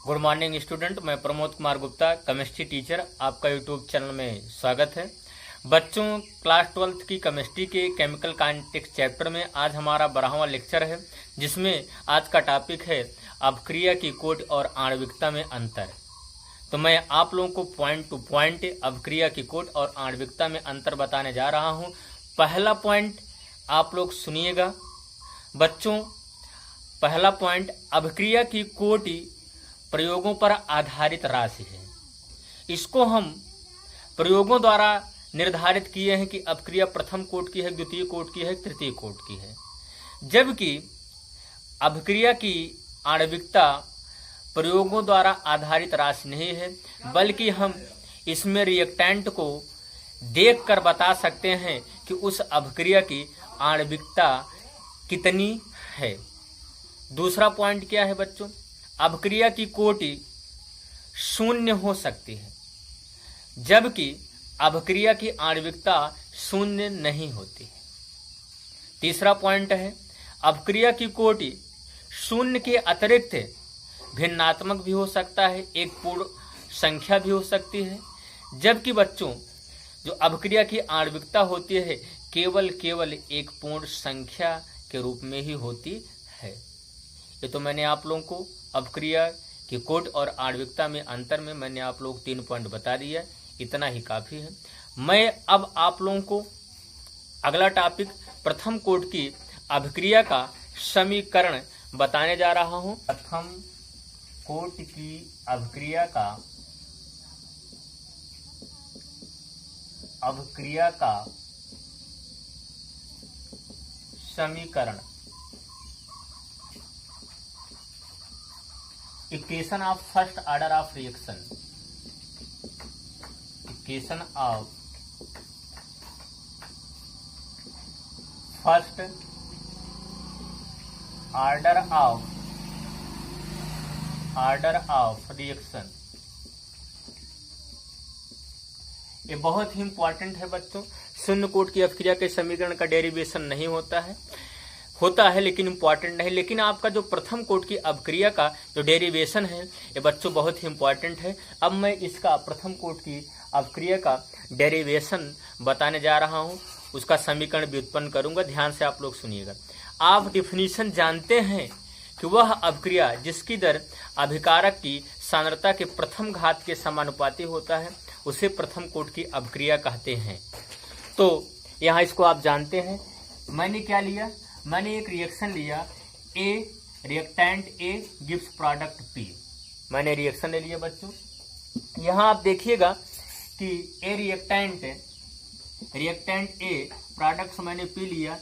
Good morning student, मैं Pramod Kumar Gupta, chemistry teacher, आपका YouTube channel में स्वागत है। बच्चों, क्लास 12th की केमिस्ट्री के केमिकल काइनेटिक्स चैप्टर में आज हमारा 12वां लेक्चर है, जिसमें आज का टॉपिक है अभिक्रिया की कोट और आणविकता में अंतर। तो मैं आप लोगों को पॉइंट टू पॉइंट अभिक्रिया की कोट और आणविकता में अंतर बताने जा रहा हूं। पहला पॉइंट आप लोग सुनिएगा बच्चों। पहला पॉइंट, अभिक्रिया की कोटि प्रयोगों पर आधारित राशि है। इसको हम प्रयोगों द्वारा निर्धारित किए हैं कि अभिक्रिया प्रथम कोट की है, द्वितीय कोट की है, तृतीय कोट की है, जबकि अभिक्रिया की आणविकता प्रयोगों द्वारा आधारित राशि नहीं है, बल्कि हम इसमें रिएक्टेंट को देखकर बता सकते हैं कि उस अभिक्रिया की आणविकता कितनी है। दूसरा पॉइंट क्या है बच्चों, अभिक्रिया की कोटि शून्य हो सकती है, जबकि अभिक्रिया की आणविकता शून्य नहीं होती है। तीसरा पॉइंट है, अभिक्रिया की कोटि शून्य के अतिरिक्त भिन्नात्मक भी हो सकता है, एक पूर्ण संख्या भी हो सकती है, जबकि बच्चों जो अभिक्रिया की आणविकता होती है केवल एक पूर्ण संख्या के रूप में ही होती है। ये तो मैंने आप लोगों को अभिक्रिया की कोट और आणविकता में अंतर में मैंने आप लोग 3 पॉइंट बता दिया, इतना ही काफी है। मैं अब आप लोगों को अगला टॉपिक प्रथम कोट की अभिक्रिया का समीकरण बताने जा रहा हूं। प्रथम कोट की अभिक्रिया का समीकरण, equation of first order of reaction, equation of first order of reaction. ये बहुत ही इंपॉर्टेंट है बच्चों। शून्य कोट की अभिक्रिया के समीकरण का डेरिवेशन नहीं होता है लेकिन इंपॉर्टेंट नहीं। लेकिन आपका जो प्रथम कोट की अभिक्रिया का जो डेरिवेशन है ये बच्चों बहुत ही इंपॉर्टेंट है। अब मैं इसका प्रथम कोट की अभिक्रिया का डेरिवेशन बताने जा रहा हूं, उसका समीकरण व्युत्पन्न करूंगा। ध्यान से आप लोग सुनिएगा। आप डिफिनीशन जानते हैं कि वह अभिक्रिया जिसकी दर अभिकारक की सांद्रता के प्रथम घात के समानुपाती होता है उसे प्रथम कोट की अभिक्रिया कहते हैं। तो यहाँ इसको आप जानते हैं। मैंने क्या लिया, मैंने एक रिएक्शन लिया, A reactant A gives product P. मैंने रिएक्शन ले लिया बच्चों। यहाँ आप देखिएगा कि ए रिएक्टेंट ए प्रोडक्ट मैंने पी लिया।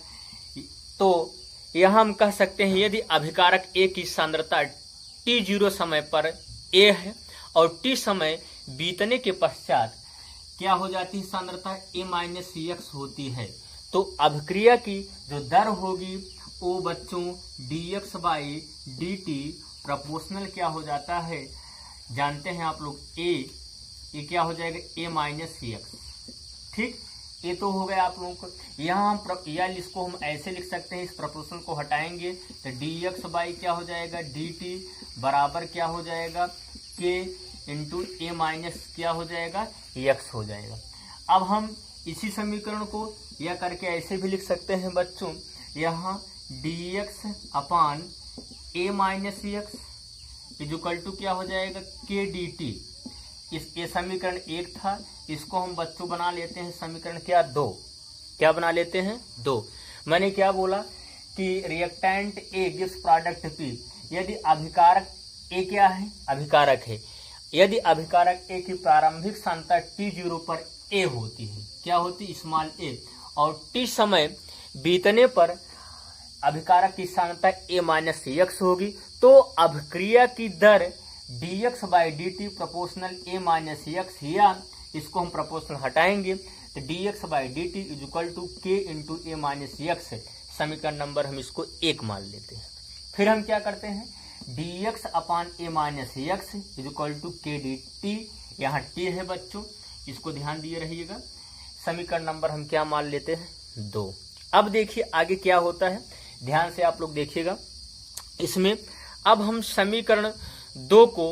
तो यहाँ हम कह सकते हैं यदि अभिकारक ए की सांद्रता t0 समय पर ए है और t समय बीतने के पश्चात क्या हो जाती है, सांद्रता a-x होती है, तो अभिक्रिया की जो दर होगी वो बच्चों dx/dt प्रोपोर्शनल क्या हो जाता है, जानते हैं आप लोग, ये क्या हो जाएगा a-x। ठीक, ये तो हो गया आप लोगों को। यहाँ हम या इसको हम ऐसे लिख सकते हैं, इस प्रोपोर्शनल को हटाएंगे तो dx/ क्या हो जाएगा dt बराबर क्या हो जाएगा k इंटू a- क्या हो जाएगा x हो जाएगा। अब हम इसी समीकरण को या करके ऐसे भी लिख सकते हैं बच्चों, यहाँ dx/a-x इजुकल टू क्या हो जाएगा k dt। ये समीकरण 1 था, इसको हम बच्चों बना लेते हैं समीकरण क्या 2। क्या बना लेते हैं 2। मैंने क्या बोला कि reactant A gives product P. यदि अभिकारक ए क्या है, अभिकारक है, यदि अभिकारक ए की प्रारंभिक सांद्रता t0 पर ए होती है, क्या होती, स्मॉल ए, और t समय बीतने पर अभिकारक की सांद्रता a-x होगी, तो अभिक्रिया की दर dx/dt प्रोपोर्शनल a-x, या इसको हम प्रोपोर्शनल हटाएंगे तो dx/dt equal to k into a-x। समीकरण नंबर हम इसको 1 मान लेते हैं। फिर हम क्या करते हैं, dx/a-x is equal to k dt। यहाँ t है बच्चों, इसको ध्यान दिए रहिएगा। समीकरण नंबर हम क्या मान लेते हैं 2। अब देखिए आगे क्या होता है, ध्यान से आप लोग देखिएगा। इसमें अब हम समीकरण 2 को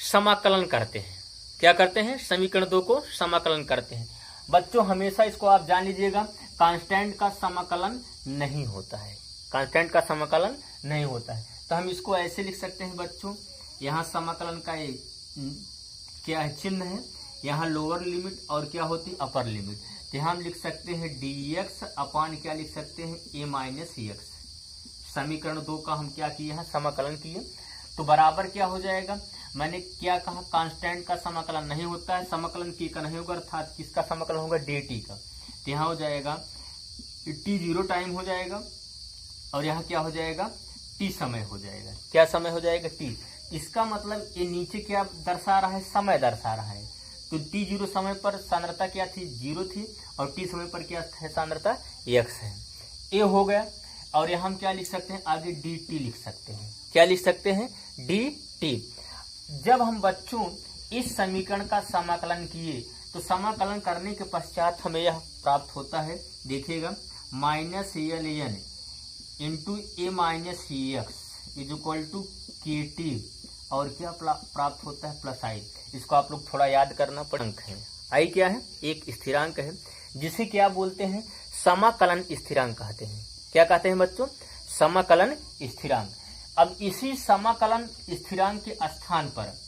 समाकलन करते हैं। क्या करते हैं? समीकरण 2 को समाकलन करते हैं। बच्चों हमेशा इसको आप जान लीजिएगा, कांस्टेंट का समाकलन नहीं होता है, कांस्टेंट का समाकलन नहीं होता है। तो हम इसको ऐसे लिख सकते हैं बच्चों, यहाँ समाकलन का एक क्या है, चिन्ह है, यहाँ लोअर लिमिट और क्या होती है, अपर लिमिट। तो यहाँ हम लिख सकते हैं dx अपान क्या लिख सकते हैं, a माइनस एक्स। समीकरण 2 का हम क्या किए हैं, समाकलन किए। तो बराबर क्या हो जाएगा, मैंने क्या कहा, कांस्टेंट का समाकलन नहीं होता है, समाकलन की का नहीं होगा, अर्थात किसका समाकलन होगा, dt का। तो यहाँ हो जाएगा t 0 टाइम हो जाएगा और यहाँ क्या हो जाएगा, t समय हो जाएगा। क्या समय हो जाएगा, t। इसका मतलब ये नीचे क्या दर्शा रहा है, समय दर्शा रहा है। तो t 0 समय पर सांद्रता क्या थी, 0 थी, और t समय पर क्या है, सांद्रता x है। ये हो गया। और यहाँ हम क्या लिख सकते हैं, आगे dt लिख सकते हैं। क्या लिख सकते हैं, dt। जब हम बच्चों इस समीकरण का समाकलन किए तो समाकलन करने के पश्चात हमें यह प्राप्त होता है, देखिएगा, minus l n into a minus x is equal to k t, और क्या प्राप्त होता है, प्लस आई। इसको आप लोग थोड़ा याद करना पड़ेगा। अंक है, आई क्या है, एक स्थिरांक है, जिसे क्या बोलते हैं, समाकलन स्थिरांक कहते हैं। क्या कहते हैं बच्चों, समाकलन स्थिरांक। अब इसी समाकलन स्थिरांक के स्थान पर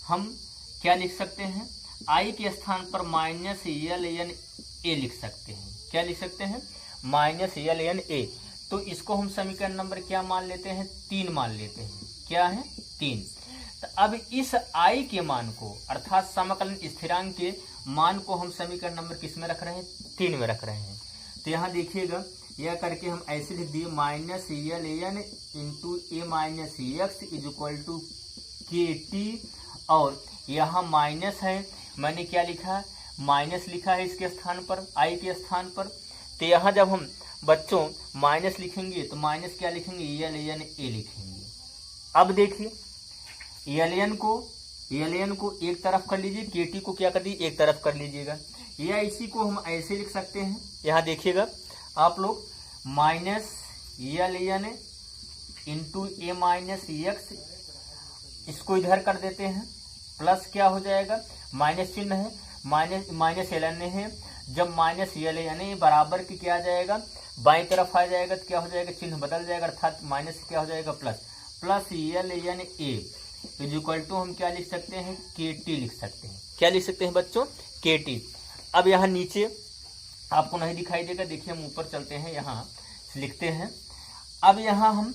हम क्या लिख सकते हैं, आई के स्थान पर माइनस एल एन ए लिख सकते हैं। क्या लिख सकते हैं, माइनस एल एन ए। तो इसको हम समीकरण नंबर क्या मान लेते हैं, 3 मान लेते हैं। क्या है, 3। तो अब इस आई के मान को, अर्थात समाकलन स्थिरांक के मान को हम समीकरण नंबर किस में रख रहे हैं, 3 में रख रहे हैं। तो यहाँ देखिएगा, यह करके हम ऐसे लिख दिए, minus l n into a minus x is equal to k t, और यहाँ माइनस है, मैंने क्या लिखा, माइनस लिखा है इसके स्थान पर, आई के स्थान पर। तो यहाँ जब हम बच्चों माइनस लिखेंगे तो माइनस क्या लिखेंगे, एल एन ए लिखेंगे। अब देखिए, एल एन को एक तरफ कर लीजिए, के टी को क्या कर दीजिए, एक तरफ कर लीजिएगा, या इसी को हम ऐसे लिख सकते हैं। यहाँ देखिएगा आप लोग, minus l n into a minus x, इसको इधर कर देते हैं, प्लस क्या हो जाएगा, माइनस चिन्ह है, माइनस एल एन है। जब माइनस एल एन बराबर की क्या आ जाएगा, बाईं तरफ आ जाएगा, तो क्या हो जाएगा, चिन्ह बदल जाएगा, अर्थात माइनस क्या हो जाएगा, plus l n a is equal to हम क्या लिख सकते हैं, के टी लिख सकते हैं। क्या लिख सकते हैं बच्चों, के टी। अब यहाँ नीचे आपको नहीं दिखाई देगा, देखिए हम ऊपर चलते हैं, यहाँ लिखते हैं। अब यहाँ हम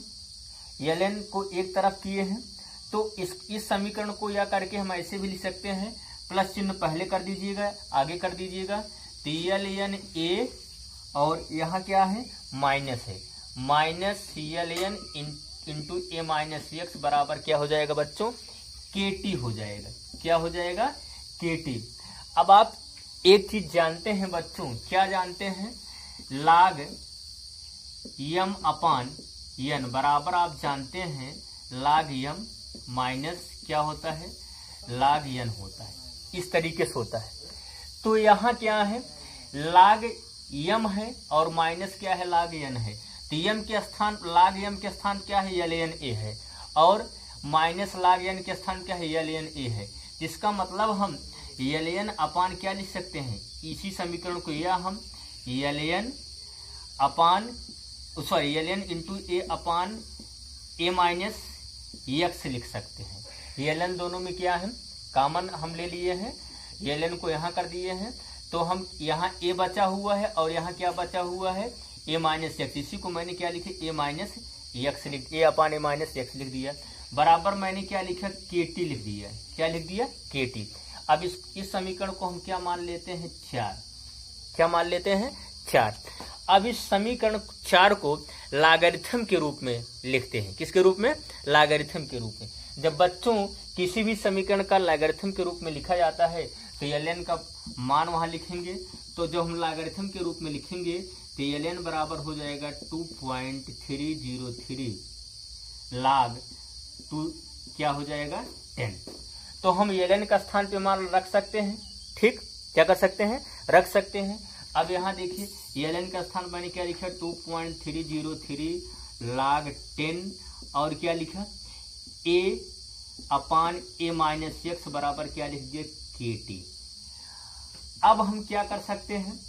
एल एन को एक तरफ किए हैं, तो इस समीकरण को या करके हम ऐसे भी लिख सकते हैं, प्लस चिन्ह पहले कर दीजिएगा, आगे कर दीजिएगा, एल एन ए, और यहाँ क्या है, माइनस है, minus l n into a minus x बराबर क्या हो जाएगा बच्चों, के टी हो जाएगा। क्या हो जाएगा, के टी। अब आप एक चीज जानते हैं बच्चों, क्या जानते हैं, लाग यम अपान यन बराबर आप जानते हैं लाग यम माइनस क्या होता है, लाग यन होता है। इस तरीके से होता है। तो यहाँ क्या है, लाग यम है और माइनस क्या है, लाग यन है। तो यम के स्थान, लाग यम के स्थान क्या है, एल एन ए है, और माइनस लाग यन के स्थान क्या है, एल एन ए है। जिसका मतलब हम एल एन अपान क्या लिख सकते हैं, इसी समीकरण को, या हम एल एन अपान एल एन इंटू ए अपान ए माइनस एक्स लिख सकते हैं। एल एन दोनों में क्या है, कॉमन हम ले लिए हैं, एल एन को यहाँ कर दिए हैं, तो हम यहाँ ए बचा हुआ है और यहाँ क्या बचा हुआ है, ए माइनस एक्स। इसी को मैंने क्या लिखे, ए माइनस एक्स लिख, ए अपान ए माइनस एक्स लिख दिया, बराबर मैंने क्या लिखा, के टी लिख दिया। क्या लिख दिया, के टी। अब इस समीकरण को हम क्या मान लेते हैं, 4। क्या मान लेते हैं, 4। अब इस समीकरण 4 को लॉगरिथम के रूप में लिखते हैं। किसके रूप में, लॉगरिथम के रूप में। जब बच्चों किसी भी समीकरण का लॉगरिथम के रूप में लिखा जाता है तो एल एन का मान वहां लिखेंगे, तो जब हम लॉगरिथम के रूप में लिखेंगे तो एल एन बराबर हो जाएगा 2.303 log 2 क्या हो जाएगा, 10। तो हम एल एन का स्थान पे मान रख सकते हैं, ठीक, क्या कर सकते हैं, रख सकते हैं। अब यहाँ देखिए एल एन का स्थान मैंने क्या लिखा, 2.303 log 10, और क्या लिखा, ए अपान ए माइनस एक्स बराबर क्या लिख दिए के टी। अब हम क्या कर सकते हैं,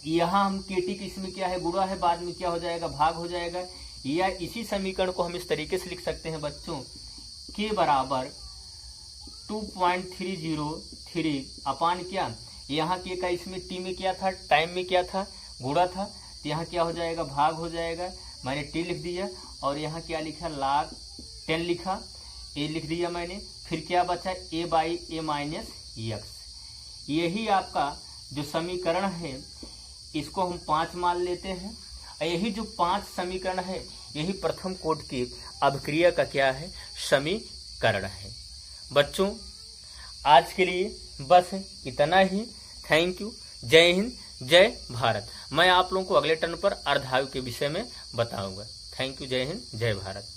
यहाँ हम के टी की इसमें क्या है गुणा है, बाद में क्या हो जाएगा भाग हो जाएगा, या इसी समीकरण को हम इस तरीके से लिख सकते हैं बच्चों, के बराबर 2.303 अपान क्या, यहाँ के का इसमें टी में क्या था, टाइम में क्या था गुणा था, तो यहाँ क्या हो जाएगा भाग हो जाएगा, मैंने टी लिख दिया और यहाँ क्या लिखा log 10 लिखा, ए लिख दिया मैंने, फिर क्या बचा ए बाई ए माइनस एक्स। यही आपका जो समीकरण है इसको हम 5 मान लेते हैं, और यही जो 5 समीकरण है यही प्रथम कोटि की अभिक्रिया का क्या है समीकरण है। बच्चों आज के लिए बस इतना ही। Thank you. जय हिंद जय भारत। मैं आप लोगों को अगले टर्न पर अर्धायु के विषय में बताऊंगा। Thank you. जय हिंद जय भारत।